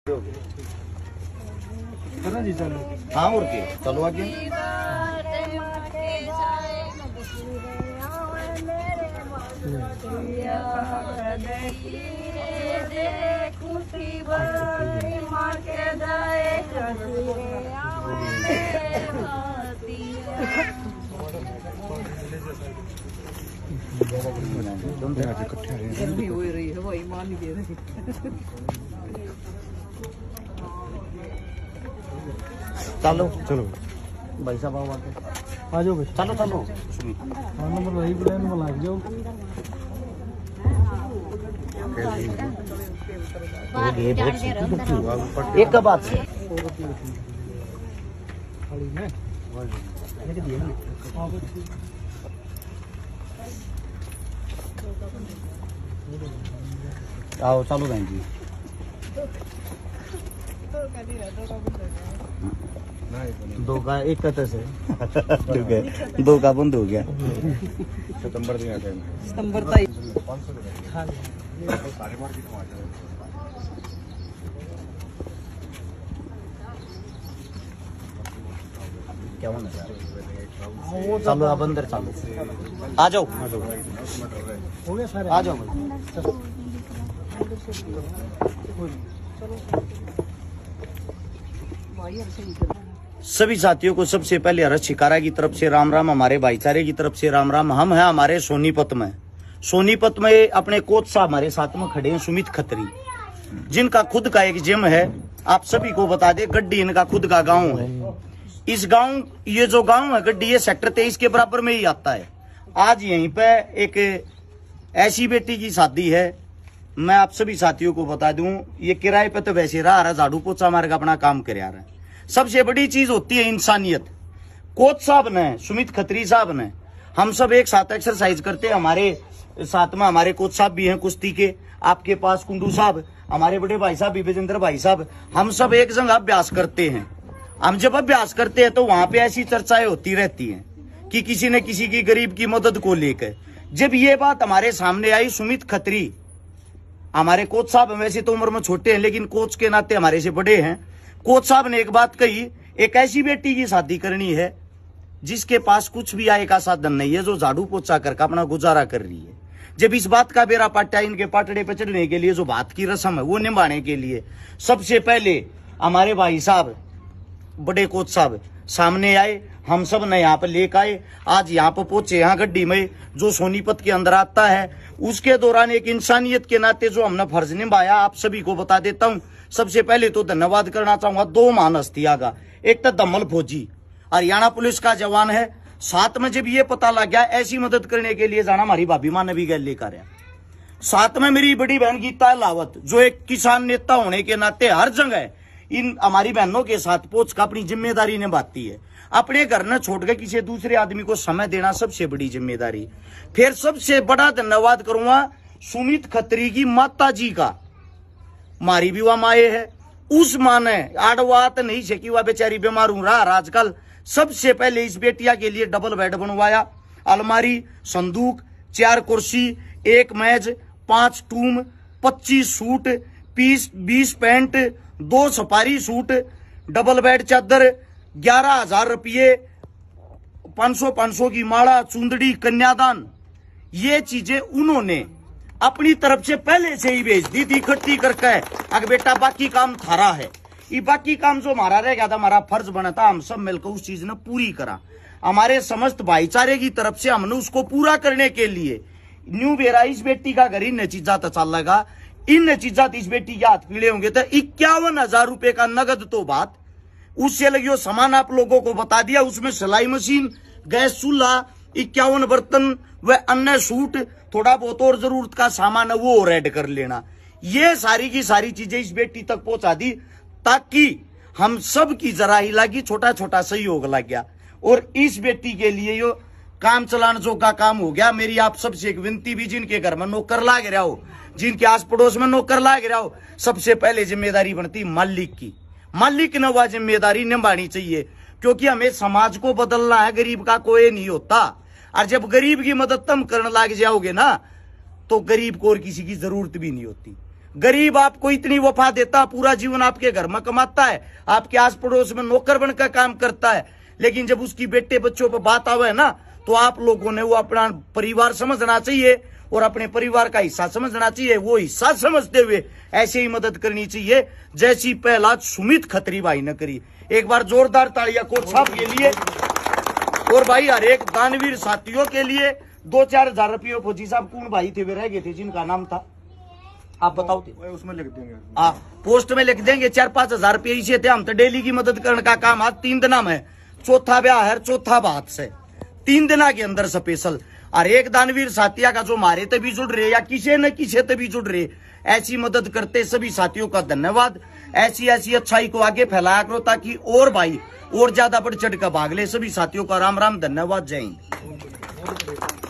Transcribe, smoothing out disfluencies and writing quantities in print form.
जी चलो। हाँ और के चलो आगे। गर्मी हो रही है वही मान ही दे रही। चलो चलो भाई साहब आओ आगे। आ जाओ भाई। चलो चलो हाँ नंबर वही प्लान में लाग जाओ। एक का बात से खाली में आओ चलो बहन जी। दो का एक का तो से दो का बंद हो गया। सितंबर में आ गए। सितंबर तक क्या होना चलो आप अंदर चलो। आ जाओ हो गया सारे। आ जाओ सभी साथियों को सबसे पहले हर्ष शिकारा की तरफ से राम राम, हमारे भाईचारे की तरफ से राम राम। हम हैं हमारे सोनीपत में अपने कोच साहब हमारे साथ में खड़े हैं, सुमित खत्री, जिनका खुद का एक जिम है। आप सभी को बता दें गड्डी इनका खुद का गांव है। इस गांव ये जो गांव है गड्डी ये सेक्टर 23 के बराबर में ही आता है। आज यहीं पे एक ऐसी बेटी की शादी है। मैं आप सभी साथियों को बता दूं ये किराए पे तो वैसे रहा झाड़ू पोछा मार का अपना काम कर रहा है। सबसे बड़ी चीज होती है इंसानियत। कोच साहब ने, सुमित खत्री साहब ने, हम सब एक साथ एक्सरसाइज करते हैं। हमारे साथ में हमारे कोच साहब भी हैं कुश्ती के, आपके पास कुंडू साहब, हमारे बड़े भाई साहब विजेंद्र भाई साहब, हम सब एक जगह अभ्यास करते हैं। हम जब अभ्यास करते हैं तो वहां पे ऐसी चर्चाएं होती रहती हैं कि किसी न किसी की गरीब की मदद को लेकर। जब ये बात हमारे सामने आई, सुमित खत्री हमारे कोच साहब वैसे तो उम्र में छोटे हैं लेकिन कोच के नाते हमारे से बड़े हैं। कोच साहब ने एक बात कही, एक ऐसी बेटी की शादी करनी है जिसके पास कुछ भी आय का साधन नहीं है, जो झाड़ू पोछा करके अपना गुजारा कर रही है। जब इस बात का बेरा पाटा इनके पाटड़े पे चढ़ने के लिए जो बात की रस्म है वो निभाने के लिए सबसे पहले हमारे भाई साहब बड़े कोच साहब सामने आए। हम सब ने यहाँ पर लेकर आए, आज यहाँ पर पहुंचे। यहाँ गड्डी में जो सोनीपत के अंदर आता है उसके दौरान एक इंसानियत के नाते जो हमने फर्ज निभाया आप सभी को बता देता हूँ। सबसे पहले तो धन्यवाद करना चाहूंगा दो महान हस्तियां का। एक तो दमल फौजी हरियाणा पुलिस का जवान है, साथ में जब ये पता लग गया ऐसी मदद करने के लिए जाना, हमारी भाभी माँ ने भी गैल लेकर आया। साथ में मेरी बड़ी बहन गीता लावत जो एक किसान नेता होने के नाते हर जगह इन हमारी बहनों के साथ पहुंच कर अपनी जिम्मेदारी निभाती है। अपने घर न छोड़ कर किसी दूसरे आदमी को समय देना सबसे बड़ी जिम्मेदारी। फिर सबसे बड़ा धन्यवाद करूंगा सुमित खत्री की माता जी का। मारी भी वह माए है, उस माँ ने आड़वात नहीं सकी, वह बेचारी बीमार हूं रहा आजकल। सबसे पहले इस बेटिया के लिए डबल बेड बनवाया, अलमारी, संदूक, 4 कुर्सी, 1 मेज, 5 टूम, 25 suit, 20 pant, 2 safari suit, double bed चादर, 11,000 रुपये, 500 की माला, चुंदड़ी, कन्यादान, ये चीजें उन्होंने अपनी तरफ से पहले से ही भेज दी थी इकट्ठी करके। अगर बेटा बाकी काम थारा है, ये बाकी काम जो हमारा रह गया था, हमारा फर्ज बना था, हम सब मिलकर उस चीज ने पूरी करा। हमारे समस्त भाईचारे की तरफ से हमने उसको पूरा करने के लिए न्यू बेरा इस बेटी का घर इन चीजा तो चल लगा। इन चीजा इस बेटी के हाथ पीड़े होंगे तो 51,000 रुपए का नगद तो बात उससे लगी। वो सामान आप लोगों को बता दिया, उसमें सिलाई मशीन, गैस चूल्हा, 51 बर्तन व अन्य सूट, थोड़ा बहुत और जरूरत का सामान है वो रेड कर लेना। ये सारी की सारी चीजें इस बेटी तक पहुंचा दी ताकि हम सब की जरा ही लगी, छोटा छोटा सहयोग लग गया और इस बेटी के लिए यो काम चलाने जो का काम हो गया। मेरी आप सबसे एक विनती भी, जिनके घर में नौकर लाग रहा हो, जिनके आस पड़ोस में नौकर लाग रहा हो, सबसे पहले जिम्मेदारी बनती मालिक की। मालिक ने वह जिम्मेदारी निभानी चाहिए क्योंकि हमें समाज को बदलना है, गरीब का कोई नहीं होता। और जब गरीब की मदद तुम करने लग जाओगे ना तो गरीब को और किसी की जरूरत भी नहीं होती। गरीब आपको इतनी वफा देता, पूरा जीवन आपके घर में कमाता है, आपके आस पड़ोस में नौकर बनकर काम करता है, लेकिन जब उसकी बेटे बच्चों पर बात आवे ना, तो आप लोगों ने वो अपना परिवार समझना चाहिए और अपने परिवार का हिस्सा समझना चाहिए। वो हिस्सा समझते हुए ऐसे ही मदद करनी चाहिए जैसी पहला सुमित खत्री भाई ने करी। एक बार जोरदार तालियां कोच साहब के लिए। और भाई हर एक दानवीर साथियों के लिए 2-4 हजार रुपये। फौजी साहब कौन भाई थे वे रह गए थे जिनका नाम था, आप बताओ थे? उसमें लिख देंगे, पोस्ट में लिख देंगे। 4-5 हजार रुपये इसे थे। हम तो डेली की मदद करने का काम आज 3 दिन में, चौथा ब्याह है, चौथा बात से 3 दिन के अंदर स्पेशल। और एक दानवीर साथिया का जो मारे तभी जुड़ रहे या किसी न किसी तभी जुड़ रहे, ऐसी मदद करते सभी साथियों का धन्यवाद। ऐसी अच्छाई को आगे फैलाया करो ताकि और भाई और ज्यादा बढ़ चढ़ कर भाग ले। सभी साथियों का राम राम, धन्यवाद, जय हिंद।